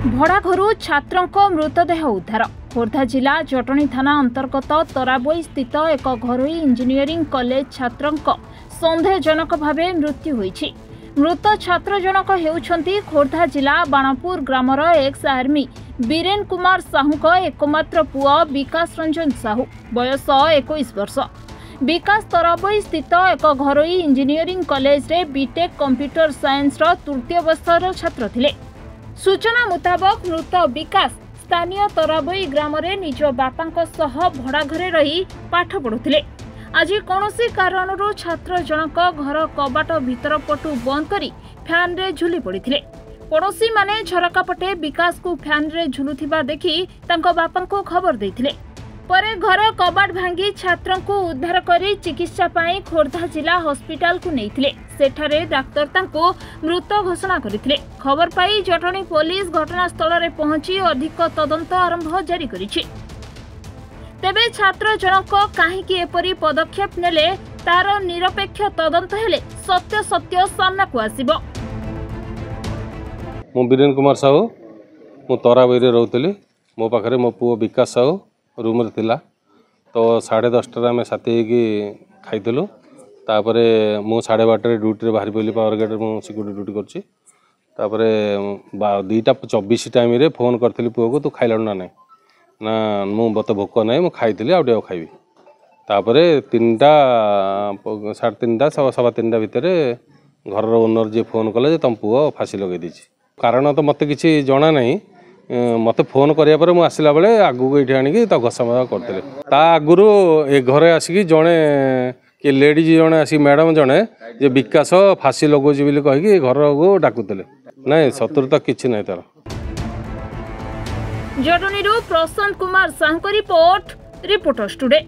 भड़ा घरू छात्रों मृतदेह उद्धार। खोर्धा जिला जटणी थाना अंतर्गत तराबोई स्थित एक घरोई इंजीनियरिंग कॉलेज छात्रों संदेहजनक भाव मृत्यु होईछि। मृत छात्र जनक हेउछंती खोर्धा जिला Banapur grammar ex army Biren Kumar Sahu एकमात्र पुआ विकास रंजन साहू बयस 21 वर्ष। विकास तराबोई स्थित एक घरोई इंजीनियरिंग कॉलेज रे बीटेक कंप्यूटर साइंस तृतीय वर्षर छात्र थिले। सूचना मुताबक मृत विकास स्थानीय तराबोई ग्राम रे निज बापा सह भड़ा घरे रही पाठ पढ़ुथिले। आज कौनसी कारणरू छात्र जनक घर कबाट भीतर पटु बंद करी फैन रे झुली पड़िथिले। पड़ोशी माने झरका पटे विकास को फैन रे झुलुथिबा देखि तांको बापा को खबर देथिले। परे घर कबाट भांगी छात्रों को उद्धार करी चिकित्सा पाई खोर्धा जिला हॉस्पिटल को नेइथिले। सेठारे डाक्टर तांको मृत घोषणा करथिले। खबर पाई जटणी पुलिस घटनास्थल रे पहुंची अधिक तदंत आरंभ जारी करिछि। तेबे छात्र जनक काहेकि एपरि पदक्षेप नेले तार निरपेक्ष तदंत हेले सत्य सत्य सामना को आसीबो। मु बीरेन कुमार साहू मु तराबोई रे रहउतली। मो पाखरे मो पुओ विकास साहू रूम रे थिला। तो 10:30 आम साथी खाइलु। तापर मु 12:30 ड्यूटी बाहरी पड़ी पावर गेट में सिक्यूरीटी ड्यूटी करछि। तापर 2:24 टाइम रे फोन करथिली पुओ को तू खाइलु ना नहीं ना मु बत भोक नहीं मु खाइली आउ खाइबी। तापर 3टा 3:30 3:15 भितर घर ओनर जी फोन कले तुम पुओ फांसी लगे दी। कारण तो मत किसी जना नहीं। मत फोन करिया पर मु आसिला बेले आगु ये आनिकी घसामजा करते। ता आगुरु ए घरे आसिकी जड़े कि लेडीज जड़े आसिक मैडम जड़े जे विकास फांसी लगौछि बोली कहिकी घर को डाकुतले। नहीं सतुर तो किछि नहीं तार। जटणीरू Prashant Kumar Sahu report reporters today.